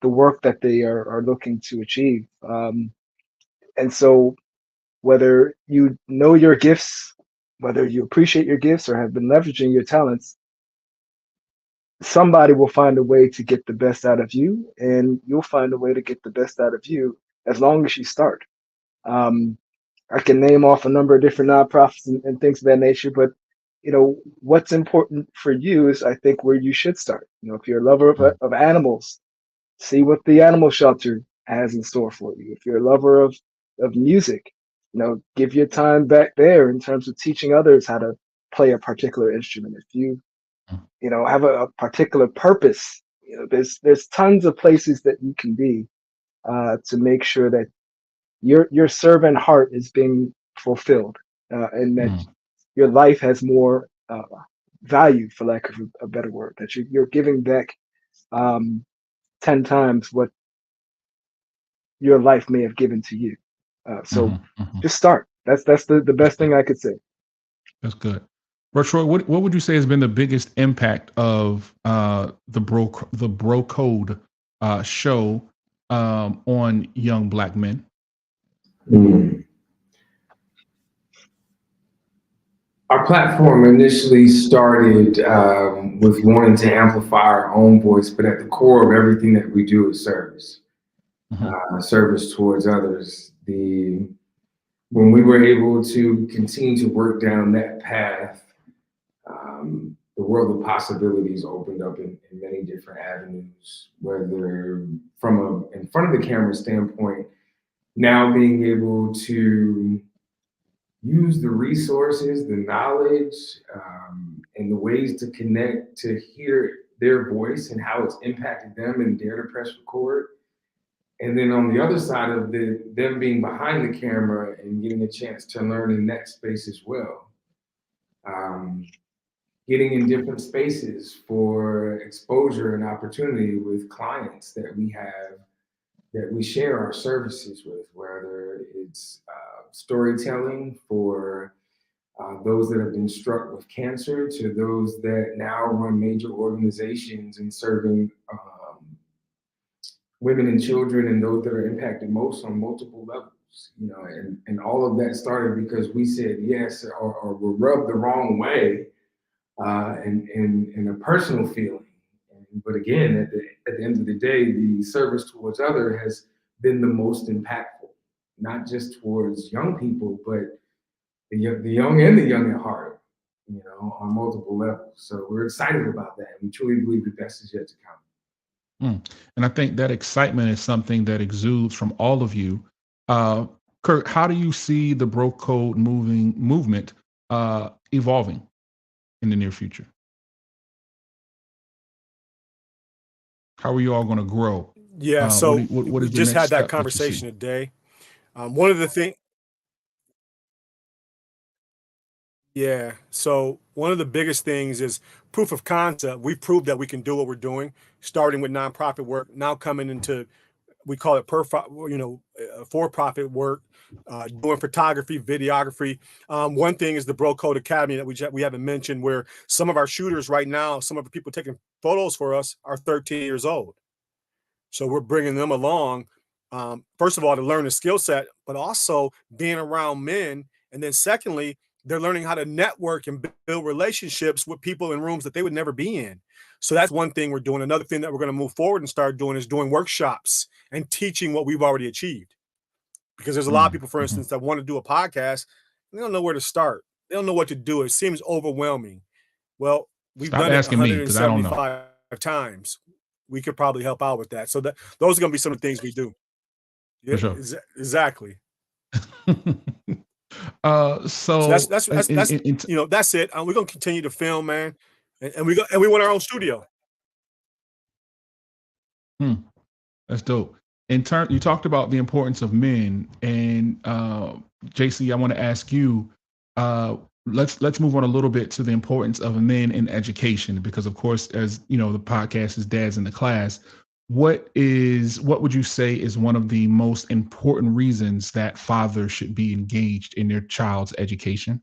the work that they are looking to achieve. And so whether you know your gifts, whether you appreciate your gifts or have been leveraging your talents, somebody will find a way to get the best out of you, and you'll find a way to get the best out of you as long as you start. I can name off a number of different nonprofits and things of that nature, but what's important for you is, I think, where you should start. If you're a lover of animals, see what the animal shelter has in store for you. If you're a lover of music, give your time back there in terms of teaching others how to play a particular instrument. If you have a particular purpose, there's tons of places that you can be to make sure that your servant heart is being fulfilled, and that your life has more value, for lack of a better word, that you're giving back 10 times what your life may have given to you. So just start. That's the best thing I could say. That's good. Troy, what would you say has been the biggest impact of the Bro Code show on young Black men? Our platform initially started with wanting to amplify our own voice, but at the core of everything that we do is service, service towards others. When we were able to continue to work down that path, the world of possibilities opened up in many different avenues, whether from in front of the camera standpoint, now being able to use the resources, the knowledge, and the ways to connect, to hear their voice and how it's impacted them and dare to press record. And then on the other side of them being behind the camera and getting a chance to learn in that space as well. Getting in different spaces for exposure and opportunity with clients that we have, that we share our services with, whether it's storytelling for those that have been struck with cancer, to those that now run major organizations and serving women and children and those that are impacted most on multiple levels. And all of that started because we said yes or were rubbed the wrong way in a personal feeling. But again, at the end of the day, the service towards others has been the most impactful, not just towards young people, but the young and the young at heart, on multiple levels. So we're excited about that. And we truly believe the best is yet to come. And I think that excitement is something that exudes from all of you. Kirk, how do you see the Bro Code movement evolving in the near future? How are you all going to grow? Yeah, so what we is the just next had that step conversation that today. One of the things, yeah, so one of the biggest things is proof of concept. We've proved that we can do what we're doing, starting with nonprofit work, now coming into, we call it for-profit work, doing photography, videography. One thing is the Bro Code Academy that we haven't mentioned, where some of our shooters right now, some of the people taking photos for us are 13 years old. So we're bringing them along, first of all, to learn the skill set, but also being around men. And then secondly, they're learning how to network and build relationships with people in rooms that they would never be in. So that's one thing we're doing. Another thing that we're going to move forward and start doing is doing workshops and teaching what we've already achieved. Because there's a lot of people, for instance, that want to do a podcast, and they don't know where to start. They don't know what to do. It seems overwhelming. Well, we've done it 175 times. We could probably help out with that. So those are going to be some of the things we do. Yeah, sure. Exactly. So that's that's that's it. We're gonna continue to film, man, and we want our own studio. That's dope. In turn, you talked about the importance of men, and JC, I want to ask you. Let's move on a little bit to the importance of men in education, because of course, as you know, the podcast is Dads in the Class. What would you say is one of the most important reasons that fathers should be engaged in their child's education?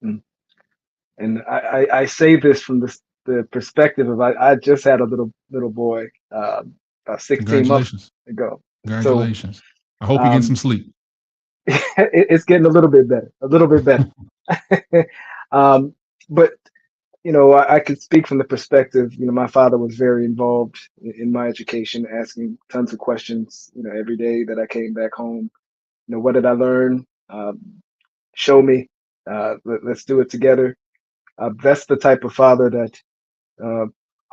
And I say this from the perspective of I just had a little boy about 16 months ago. Congratulations. So, I hope you get some sleep. It's getting a little bit better. But I could speak from the perspective, my father was very involved in my education, asking tons of questions, every day that I came back home. What did I learn? Show me. Let's do it together. That's the type of father that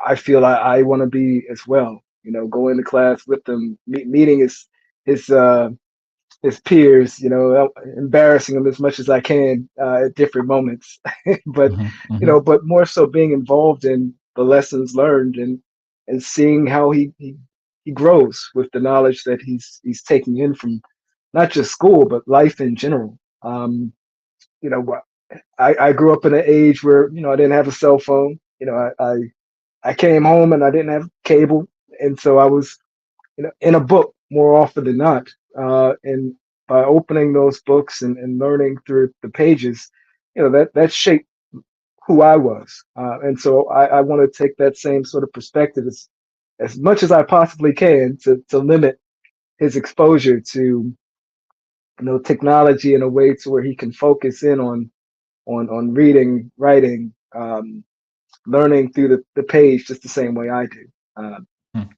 I feel I want to be as well. Go into class with them, meeting his peers, embarrassing them as much as I can at different moments, but but more so being involved in the lessons learned and seeing how he grows with the knowledge that he's taking in from not just school but life in general. I grew up in an age where I didn't have a cell phone. I came home and I didn't have cable, and so I was in a book more often than not. And by opening those books and learning through the pages, that shaped who I was. And so I want to take that same sort of perspective as much as I possibly can to limit his exposure to technology in a way to where he can focus in on reading, writing, learning through the page just the same way I do.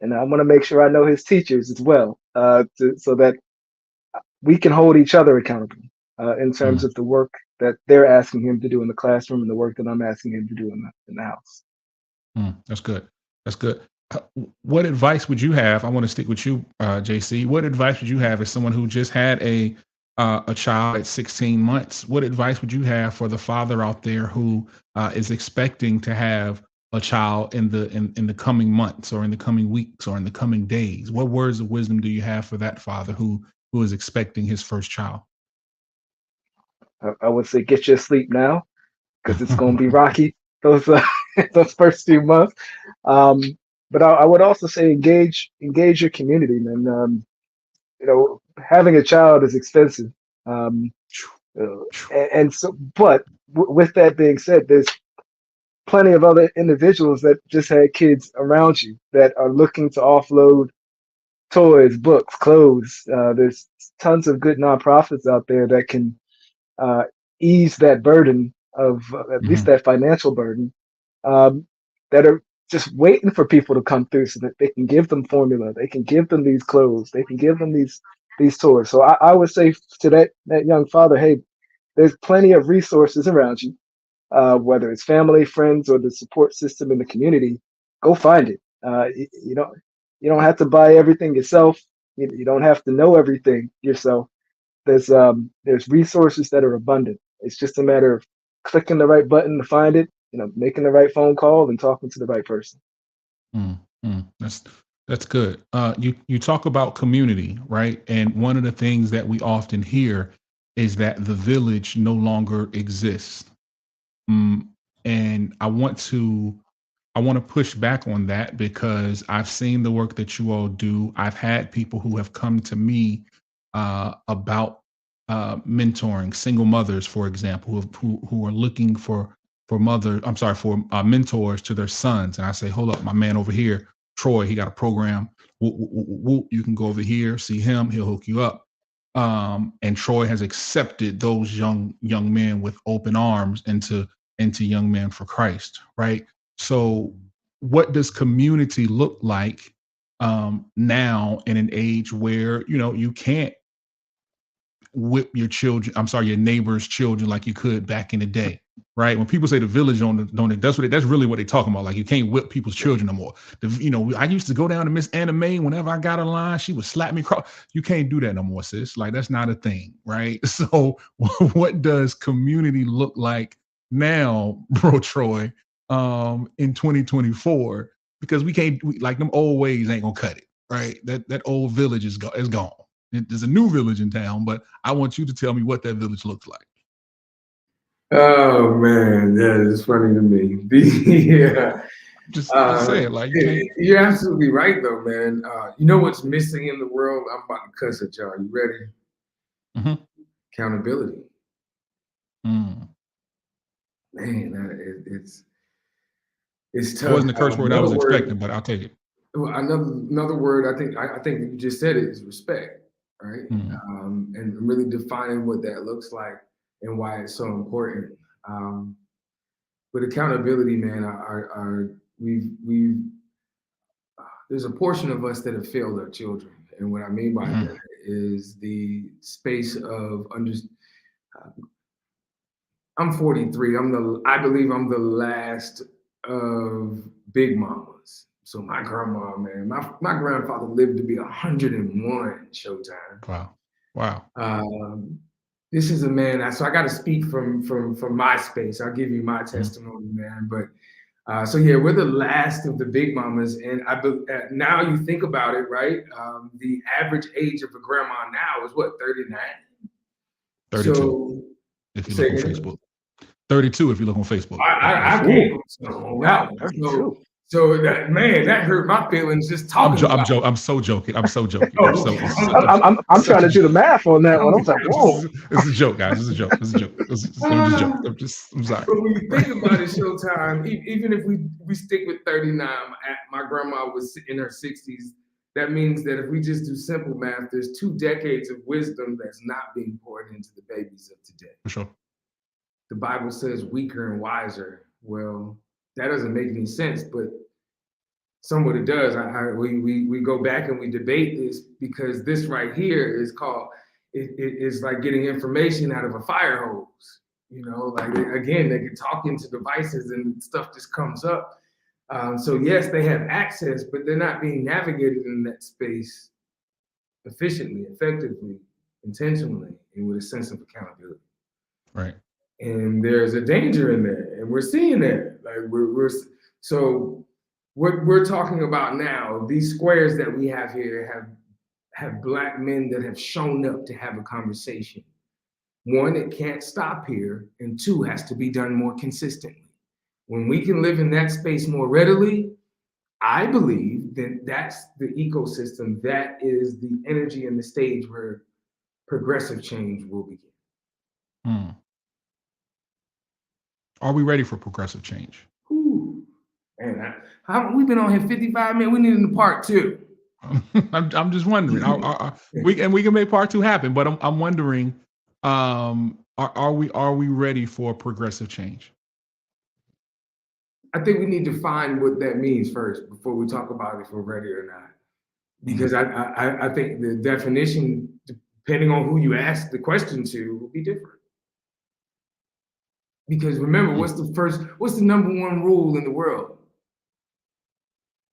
And I want to make sure I know his teachers as well, so that we can hold each other accountable in terms of the work that they're asking him to do in the classroom and the work that I'm asking him to do in the house. That's good. That's good. What advice would you have? I want to stick with you, JC. What advice would you have as someone who just had a child at 16 months? What advice would you have for the father out there who is expecting to have a child in the coming months, or in the coming weeks, or in the coming days? What words of wisdom do you have for that father who is expecting his first child? I would say get your sleep now, because it's going to be rocky those those first few months. But I would also say engage your community, man. Having a child is expensive, and so. But with that being said, there's plenty of other individuals that just had kids around you that are looking to offload toys, books, clothes. There's tons of good nonprofits out there that can ease that burden of at least that financial burden, that are just waiting for people to come through so that they can give them formula, they can give them these clothes, they can give them these toys. So I would say to that young father, hey, there's plenty of resources around you, whether it's family, friends, or the support system in the community. Go find it. You don't have to buy everything yourself. You don't have to know everything yourself. There's resources that are abundant. It's just a matter of clicking the right button to find it, making the right phone call and talking to the right person. That's good. You talk about community, right? And one of the things that we often hear is that the village no longer exists. And I want to push back on that, because I've seen the work that you all do. I've had people who have come to me about mentoring single mothers, for example, who are looking for mentors to their sons. And I say, hold up, my man over here, Troy, he got a program. You can go over here, see him, he'll hook you up. And Troy has accepted those young men with open arms into young men for Christ, right? So what does community look like now, in an age where you can't whip your neighbor's children like you could back in the day, right? When people say the village that's really what they're talking about. Like, you can't whip people's children no more. I used to go down to Miss Anna Mae. Whenever I got a line, she would slap me across. You can't do that no more, sis. Like, that's not a thing, right? So what does community look like now, bro Troy, in 2024? Because like, them old ways ain't gonna cut it, right? That old village is gone. There's a new village in town, but I want you to tell me what that village looks like. Oh man, that is funny to me. Yeah. Just say it. Like, you're absolutely right, though, man. You know what's missing in the world? I'm about to cuss at y'all. You ready? Accountability. Man, it's tough. It wasn't the curse word I was expecting, but I'll take it. Another word I think you just said it is respect. Right? And really defining what that looks like and why it's so important. With accountability, man, there's a portion of us that have failed our children, and what I mean by that is the space of I'm 43. I believe I'm the last of big mamas. So my grandma, man, my grandfather lived to be 101. Showtime. Wow. This is a man. So I got to speak from my space. I'll give you my testimony, man. But so yeah, we're the last of the big mamas, and now you think about it, right? The average age of a grandma now is what, 39? 32. So, if you look on Facebook. 32 if you look on Facebook. I can't. Wow. So that, man, that hurt my feelings just talking about it. I'm so joking. I'm trying to do the math on that one. I was like, whoa. It's a joke, guys. It's a joke. I'm sorry. But when you think about it, Showtime, even if we stick with 39, my grandma was in her 60s. that means that if we just do simple math, there's 2 decades of wisdom that's not being poured into the babies of today. For sure. The Bible says weaker and wiser. Well, that doesn't make any sense, but somewhat it does. We go back and we debate this because this right here is called, it is like getting information out of a fire hose. You know, like, again, they can talk into devices and stuff just comes up. So yes, they have access, but they're not being navigated in that space efficiently, effectively, intentionally, and with a sense of accountability. Right. And there's a danger in there, and we're seeing that. Like so what we're talking about now, these squares that we have here have Black men that have shown up to have a conversation. 1, it can't stop here, and 2, has to be done more consistently. When we can live in that space more readily, I believe that that's the ecosystem, that is the energy and the stage where progressive change will begin. Are we ready for progressive change? Ooh. And we've been on here 55 minutes. We need a part 2. I'm just wondering. We can make part 2 happen, but I'm wondering, are we ready for progressive change? I think we need to find what that means first before we talk about if we're ready or not. Because I think the definition, depending on who you ask the question to, will be different. Because remember, what's the number 1 rule in the world?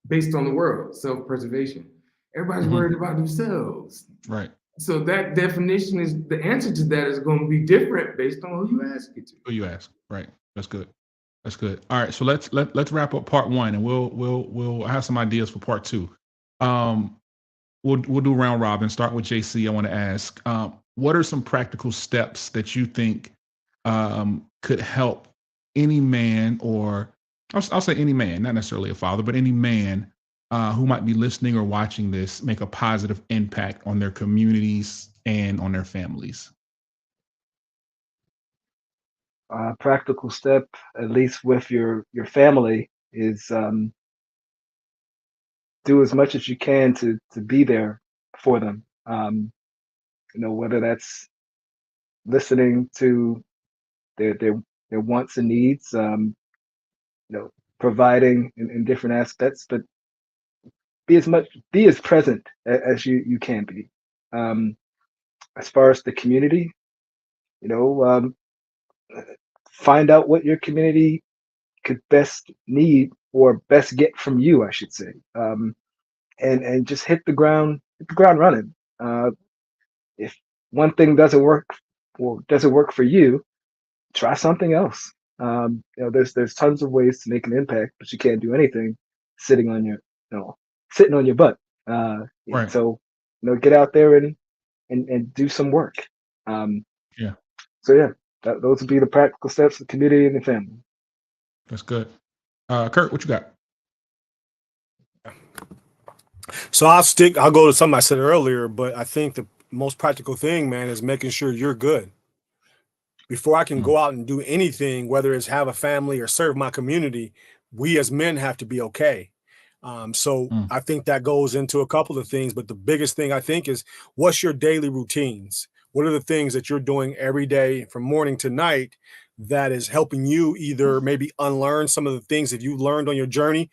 Based on the world, self-preservation. Everybody's worried about themselves. Right. So that definition is, the answer to that is going to be different based on who you ask it to. Who you ask. Right. That's good. That's good. All right. So let's wrap up part 1, and we'll have some ideas for part 2. We'll do round robin. Start with JC. I want to ask, what are some practical steps that you think could help any man, or I'll say any man, not necessarily a father, but any man who might be listening or watching this, make a positive impact on their communities and on their families? Practical step, at least with your family, is do as much as you can to be there for them. Whether that's listening to their wants and needs, providing in different aspects, but be as present as you can be. As far as the community, find out what your community could best need or best get from you, I should say, and just hit the ground running. If one thing doesn't work for you, try something else. There's tons of ways to make an impact, but you can't do anything sitting on your butt. Right. So get out there and do some work. Yeah. So yeah, those would be the practical steps, the community and the family. That's good. Kirk, what you got? So I'll go to something I said earlier, but I think the most practical thing, man, is making sure you're good. Before I can go out and do anything, whether it's have a family or serve my community, we as men have to be okay. I think that goes into a couple of things, but the biggest thing I think is, what's your daily routines? What are the things that you're doing every day from morning to night that is helping you either maybe unlearn some of the things that you learned on your journey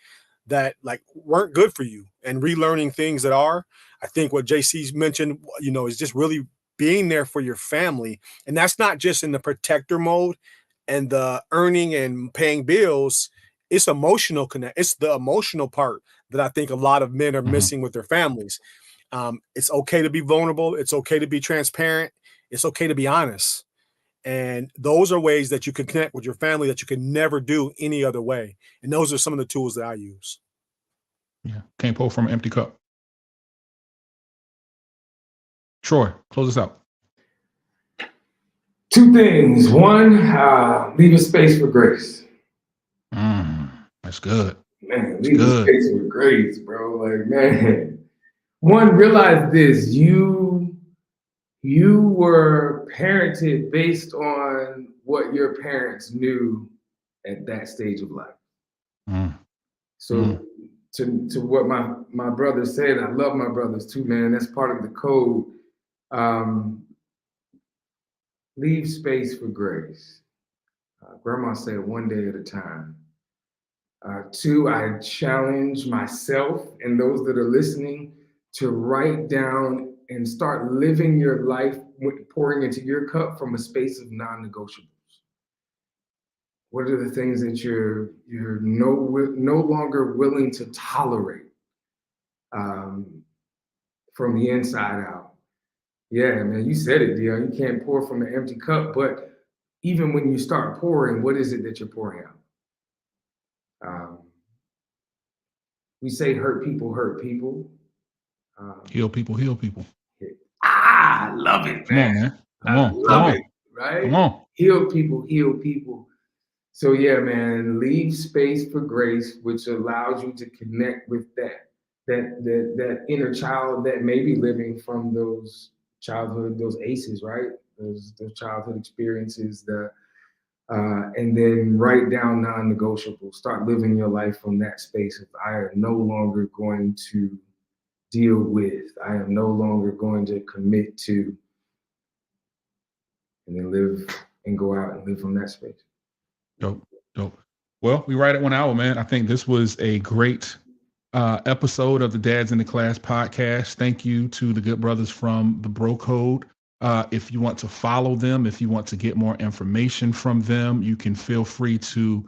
that like weren't good for you, and relearning things that are? I think what JC's mentioned, is just really being there for your family. And that's not just in the protector mode and the earning and paying bills. It's emotional connect. It's the emotional part that I think a lot of men are missing with their families. It's okay to be vulnerable. It's okay to be transparent. It's okay to be honest. And those are ways that you can connect with your family that you can never do any other way. And those are some of the tools that I use. Yeah. Can't pour from an empty cup. Troy, close us out. 2 things. 1, leave a space for grace. That's good. Man, leave a space for grace, bro. Like, man. 1, realize this. You were parented based on what your parents knew at that stage of life. So to what my brother said. I love my brothers too, man. That's part of the code. Leave space for grace. Grandma said, one day at a time. 2, I challenge myself and those that are listening to write down and start living your life, pouring into your cup from a space of non-negotiables. What are the things that you're no longer willing to tolerate from the inside out? Yeah, man, you said it, Dion. You can't pour from an empty cup, but even when you start pouring, what is it that you're pouring out? We say hurt people hurt people. Heal people heal people. I love it, man. Come on, man. Come on. Love it, right? Come on. Heal people heal people. So yeah, man, leave space for grace, which allows you to connect with that inner child that may be living from those childhood, those ACEs, right? Those childhood experiences, and then write down non-negotiables. Start living your life from that space of I am no longer going to deal with, I am no longer going to commit to, and then live and go out and live from that space. Dope. Well, we right at 1 hour, man. I think this was a great episode of the Dads in the Class podcast. Thank you to the good brothers from the Bro Code. If you want to follow them, if you want to get more information from them, you can feel free to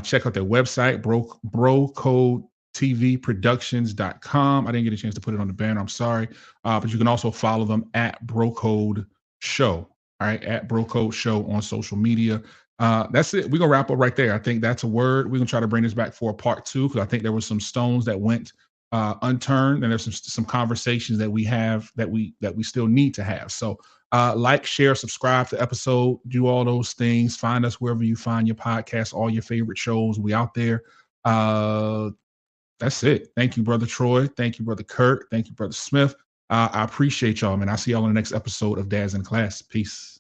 check out their website, brocodetvproductions.com. I didn't get a chance to put it on the banner. I'm sorry. But you can also follow them at Brocode Show. All right, at Brocode Show on social media. That's it. We're gonna wrap up right there. I think that's a word. We're gonna try to bring this back for a part 2 because I think there were some stones that went unturned, and there's some conversations that we have that we still need to have. So like, share, subscribe to the episode, do all those things. Find us wherever you find your podcast, all your favorite shows. We out there. That's it. Thank you, Brother Troy. Thank you, Brother Kirk. Thank you, Brother Smith. I appreciate y'all, man. I'll see y'all on the next episode of Dads in Class. Peace.